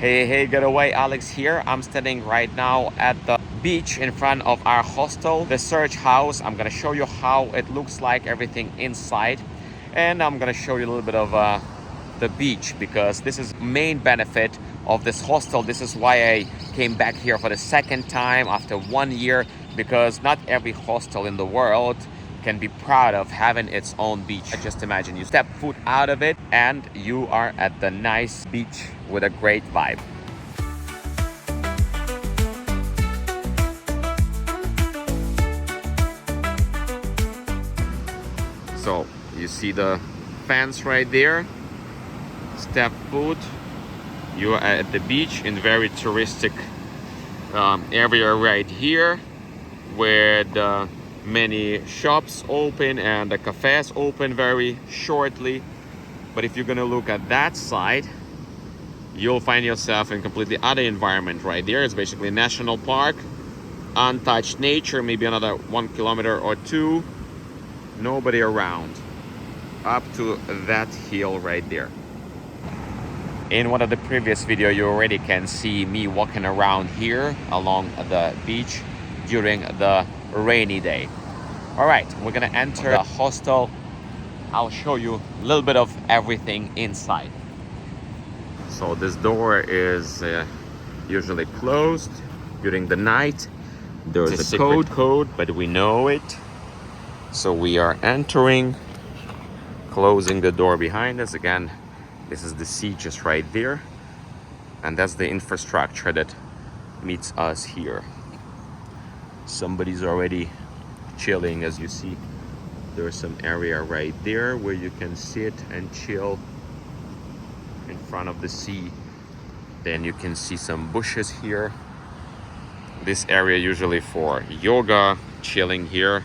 Hey, Getaway, Alex here. I'm standing right now at the beach in front of our hostel, the Search House. I'm gonna show you how it looks like, everything inside. And I'm gonna show you a little bit of the beach because this is main benefit of this hostel. This is why I came back here for the second time after 1 year, because not every hostel in the world can be proud of having its own beach. Just imagine you step foot out of it and you are at the nice beach with a great vibe. So you see the fence right there, step foot, you are at the beach in very touristic area right here, where the many shops open and the cafes open very shortly. But if you're gonna look at that side, you'll find yourself in completely other environment right there. It's basically a national park, untouched nature, maybe another 1 kilometer or two, nobody around, up to that hill right there. In one of the previous video, you already can see me walking around here along the beach during the rainy day. All right, we're gonna enter the hostel. I'll show you a little bit of everything inside. So this door is usually closed during the night. There's a code, but we know it. So we are entering, closing the door behind us. Again, this is the sea just right there. And that's the infrastructure that meets us here. Somebody's already chilling, as you see. There's some area right there where you can sit and chill in front of the sea. Then you can see some bushes here. This area usually for yoga, chilling here.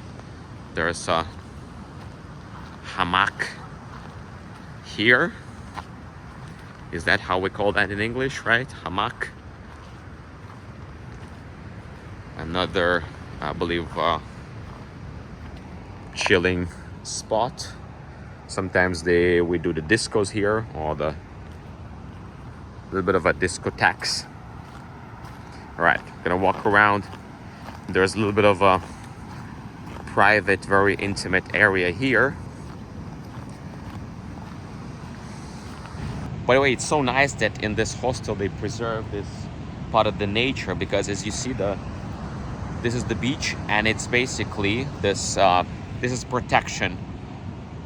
There's a hammock here. Is that how we call that in English, right? Hammock. Another, I believe, chilling spot. Sometimes we do the discos here, or the little bit of a discotheques. All right, gonna walk around. There's a little bit of a private, very intimate area here. By the way, it's so nice that in this hostel they preserve this part of the nature, because as you see, this is the beach, and it's basically this is protection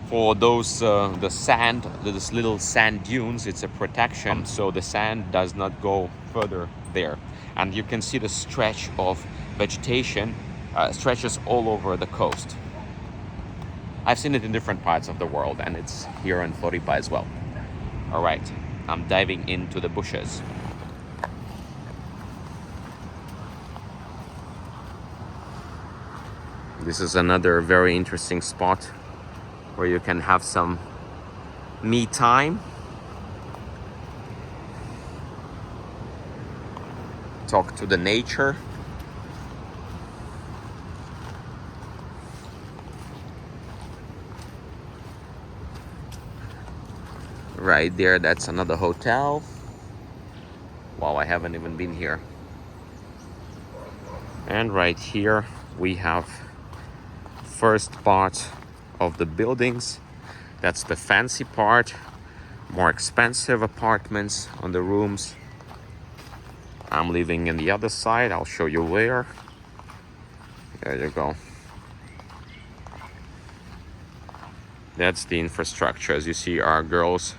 for those the sand, this little sand dunes. It's a protection, so the sand does not go further there. And you can see the stretch of vegetation stretches all over the coast. I've seen it in different parts of the world, and it's here in Florida as well. All right, I'm diving into the bushes. This is another very interesting spot where you can have some me time. Talk to the nature. Right there, that's another hotel. Wow, I haven't even been here. And right here we have first part of the buildings. That's the fancy part, more expensive apartments on the rooms. I'm living in the other side. I'll show you where. There you go. That's the infrastructure. As you see, our girls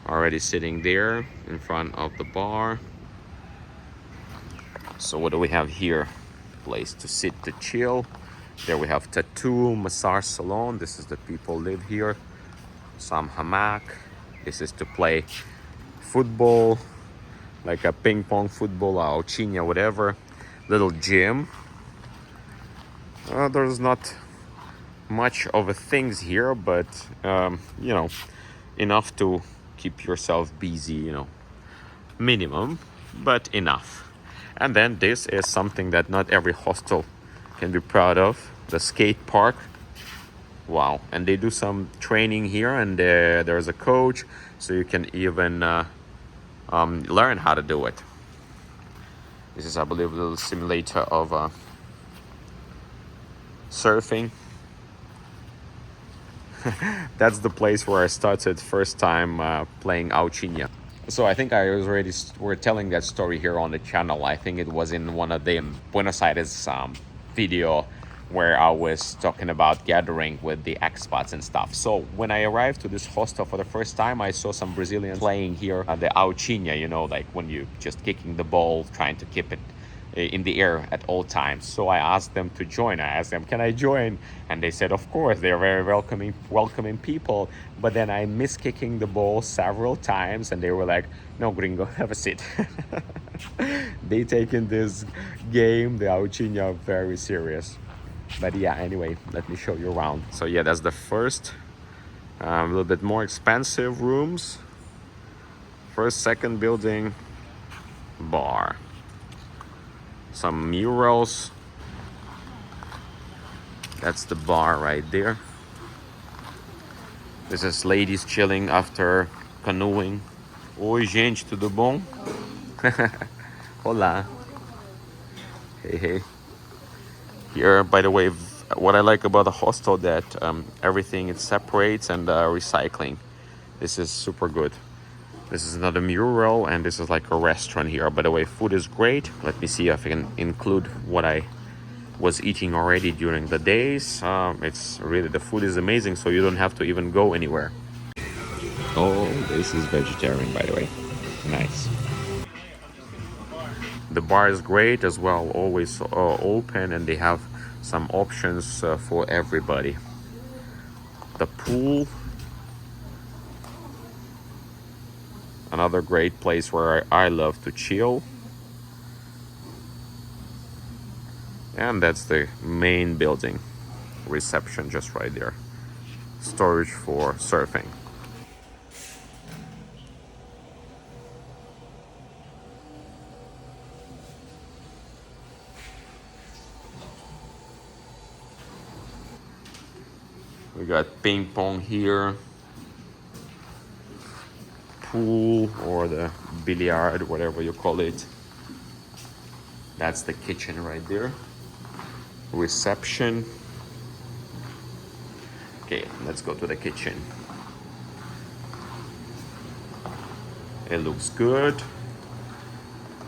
already sitting there in front of the bar. So what do we have here? Place to sit, to chill. There we have tattoo, massage salon. This is the people live here. Some hammock. This is to play football, like a ping pong football, or chinya, whatever. Little gym. There's not much of a things here, but you know, enough to keep yourself busy, you know, minimum, but enough. And then this is something that not every hostel can be proud of, the skate park. Wow. And they do some training here, and there's a coach, so you can even learn how to do it. This is, I believe, a little simulator of surfing. That's the place where I started first time playing Auchinha. So I think I was already were telling that story here on the channel. I think it was in one of the Buenos Aires video where I was talking about gathering with the expats and stuff. So when I arrived to this hostel for the first time, I saw some Brazilians playing here the Auchinha, you know, like when you just kicking the ball, trying to keep it in the air at all times. So I asked them to join. I asked them, can I join? And they said, of course. They're very welcoming people. But then I missed kicking the ball several times, and they were like, no, gringo, have a seat. They taken this game, the Auchinha, very serious. But yeah, anyway, let me show you around. So yeah, that's the first, a little bit more expensive rooms. First, second building, bar. Some murals. That's the bar right there. This is ladies chilling after canoeing. Oi, gente, tudo bom? Olá. Hey, hey. Here, by the way, what I like about the hostel that everything it separates and recycling. This is super good. This is another mural, and this is like a restaurant here. By the way, food is great. Let me see if I can include what I was eating already during the days. It's really, the food is amazing, so you don't have to even go anywhere. Oh, this is vegetarian, by the way. Nice. The bar is great as well, always open, and they have some options for everybody. The pool. Another great place where I love to chill. And that's the main building. Reception just right there. Storage for surfing. We got ping pong here. Pool, or the billiard, whatever you call it. That's the kitchen right there. Reception. Okay, let's go to the kitchen. It looks good.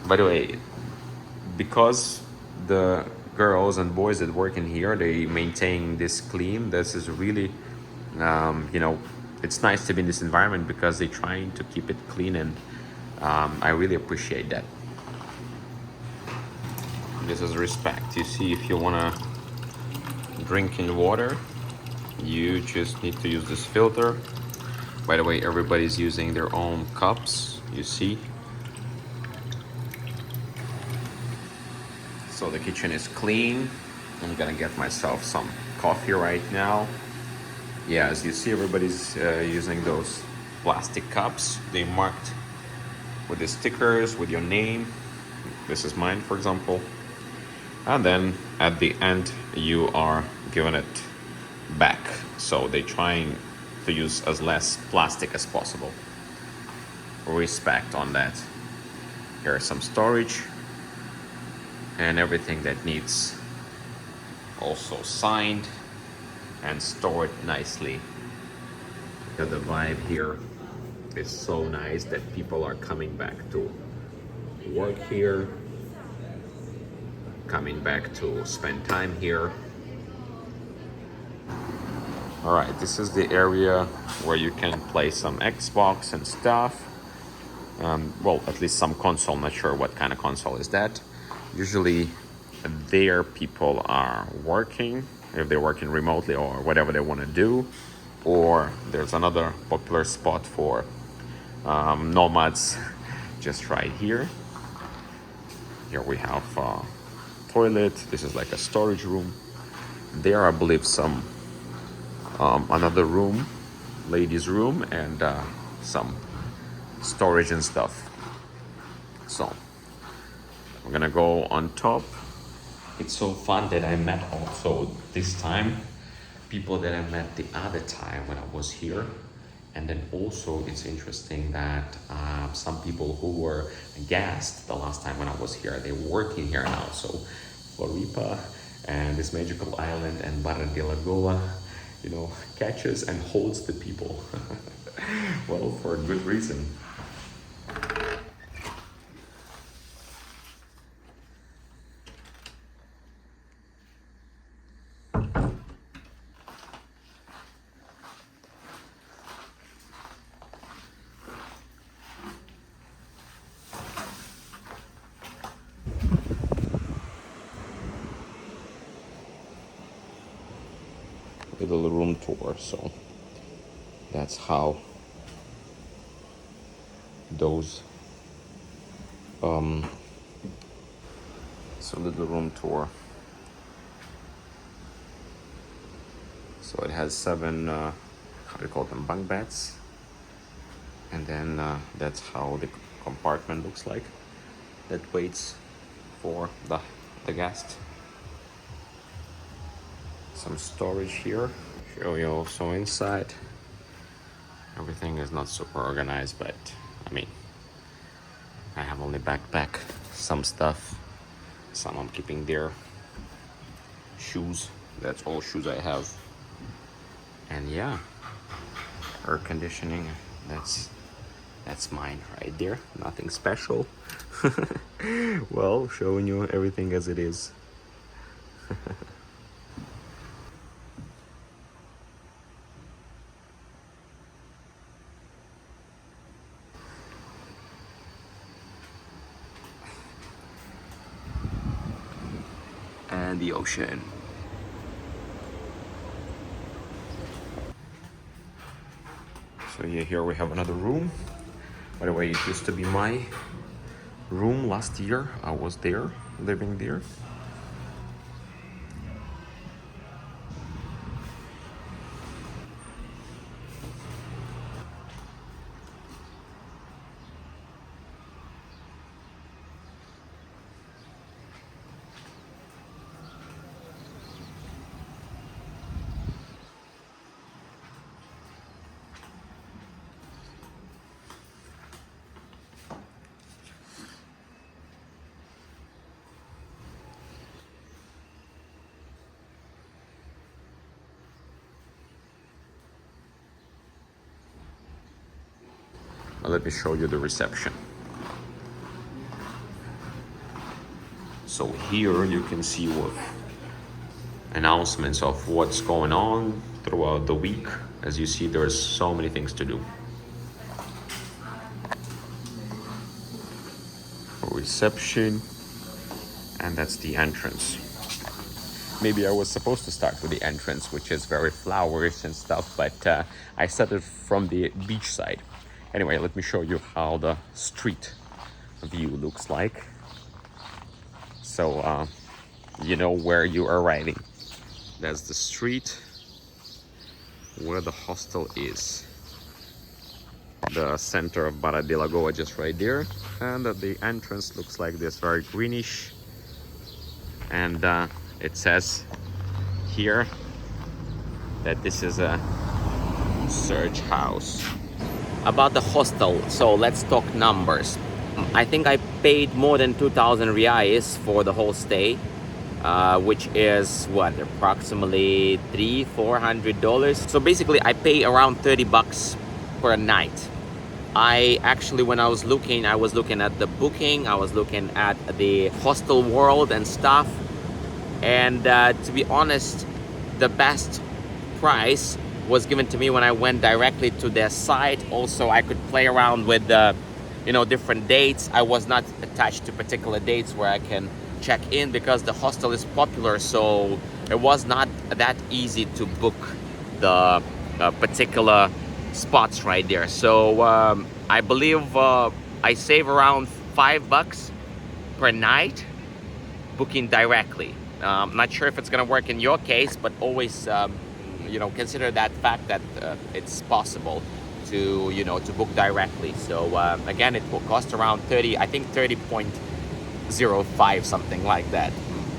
By the way, because the girls and boys that work in here, they maintain this clean. This is really, you know, it's nice to be in this environment because they're trying to keep it clean, and I really appreciate that. This is respect. You see, if you wanna drink in water, you just need to use this filter. By the way, everybody's using their own cups, you see. So the kitchen is clean. I'm gonna get myself some coffee right now. Yeah, as you see, everybody's using those plastic cups. They marked with the stickers, with your name. This is mine, for example. And then at the end, you are given it back. So they're trying to use as less plastic as possible. Respect on that. Here's some storage and everything that needs also signed and stored nicely. The vibe here is so nice that people are coming back to work here, coming back to spend time here. All right, this is the area where you can play some Xbox and stuff. Well, at least some console, not sure what kind of console is that. Usually there people are working, if they're working remotely or whatever they want to do. Or there's another popular spot for nomads just right here. Here we have toilet. This is like a storage room. There, I believe, some another room, ladies' room, and some storage and stuff. So we're gonna go on top. It's so fun that I met also this time people that I met the other time when I was here, And then also it's interesting that some people who were gassed the last time when I was here, they're working here now. So Floripa and this magical island and Barra Da Lagoa, you know, catches and holds the people. Well, for a good reason. Little room tour, so that's how those so little room tour. So it has 7 how do you call them, bunk beds, and then that's how the compartment looks like that waits for the guest. Some storage here. Show you also inside. Everything is not super organized, but I mean, I have only backpack, some stuff, some I'm keeping there. Shoes, that's all shoes I have. And yeah, air conditioning, that's mine right there. Nothing special. Well, showing you everything as it is. And the ocean. So yeah, here we have another room. By the way, it used to be my room last year. I was there, living there. Now let me show you the reception. So here you can see what announcements of what's going on throughout the week. As you see, there's so many things to do. Reception, and that's the entrance. Maybe I was supposed to start with the entrance, which is very flowerish and stuff, but I started from the beach side. Anyway, let me show you how the street view looks like. So you know where you are arriving. That's the street where the hostel is. The center of Barra Da Lagoa just right there. And the entrance looks like this, very greenish. And it says here that this is a search house. About the hostel, so let's talk numbers. I think I paid more than 2,000 reais for the whole stay, which is what, approximately $300-400. So basically I pay around 30 bucks per night. I actually, when I was looking at the booking, I was looking at the hostel world and stuff, and to be honest, the best price was given to me when I went directly to their site. Also, I could play around with different dates. I was not attached to particular dates where I can check in because the hostel is popular, so it was not that easy to book the particular spots right there. So I believe I save around $5 per night booking directly. I'm not sure if it's gonna work in your case, but always consider that fact that it's possible to book directly. So again, it will cost around 30, I think 30.05, something like that,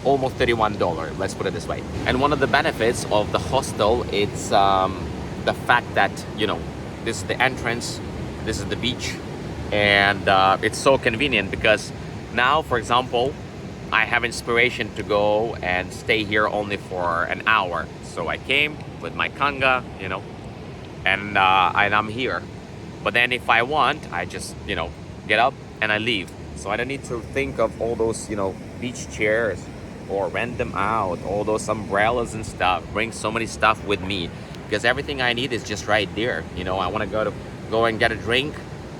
almost $31, let's put it this way. And one of the benefits of the hostel, it's the fact that this is the entrance, this is the beach, and it's so convenient because now, for example, I have inspiration to go and stay here only for an hour. So I came with my kanga, you know, and I'm here. But then if I want, I just, you know, get up and I leave. So I don't need to think of all those, you know, beach chairs or rent them out, all those umbrellas and stuff. Bring so many stuff with me because everything I need is just right there. You know, I want to go and get a drink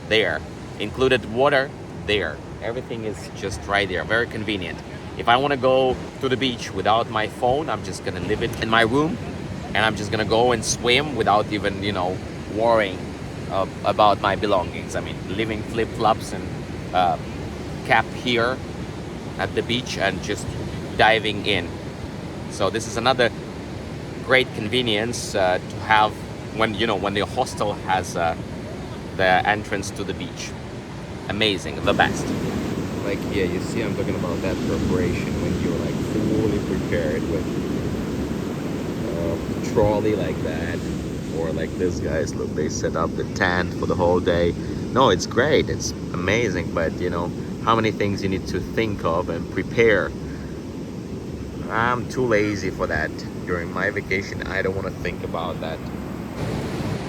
there, included water there. Everything is just right there, very convenient. If I want to go to the beach without my phone, I'm just gonna leave it in my room and I'm just gonna go and swim without even, you know, worrying about my belongings. I mean, leaving flip-flops and cap here at the beach and just diving in. So this is another great convenience to have when, you know, when the hostel has the entrance to the beach. Amazing, the best. Like, yeah, you see, I'm talking about that preparation when you're like fully prepared with a trolley like that, or like this guys, look, they set up the tent for the whole day. No, it's great, it's amazing, but you know how many things you need to think of and prepare. I'm too lazy for that. During my vacation, I don't want to think about that.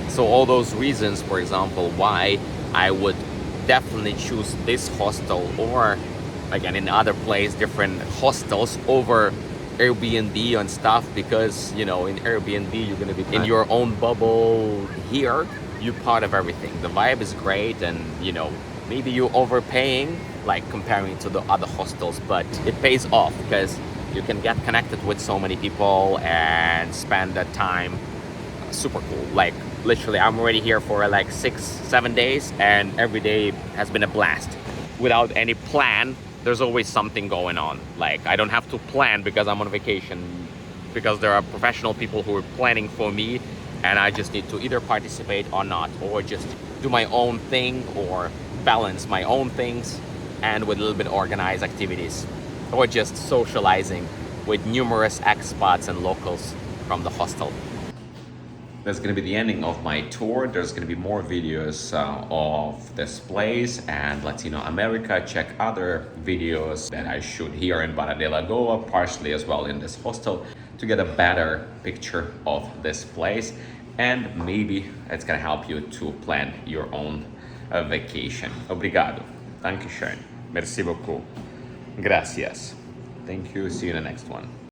So all those reasons, for example, why I would definitely choose this hostel, or again in other place, different hostels over Airbnb and stuff, because you know in Airbnb you're gonna be in your own bubble. Here you're part of everything. The vibe is great, and you know maybe you're overpaying like comparing to the other hostels, but it pays off because you can get connected with so many people and spend that time. Super cool. Like literally I'm already here for like 6-7 days and every day has been a blast. Without any plan, there's always something going on. Like I don't have to plan because I'm on vacation, because there are professional people who are planning for me, and I just need to either participate or not, or just do my own thing or balance my own things and with a little bit organized activities, or just socializing with numerous expats and locals from the hostel. That's going to be the ending of my tour. There's going to be more videos of this place and Latino America. Check other videos that I shoot here in Barra Da Lagoa, partially as well in this hostel, to get a better picture of this place. And maybe it's going to help you to plan your own vacation. Obrigado. Dankeschön. Merci beaucoup. Gracias. Thank you. See you in the next one.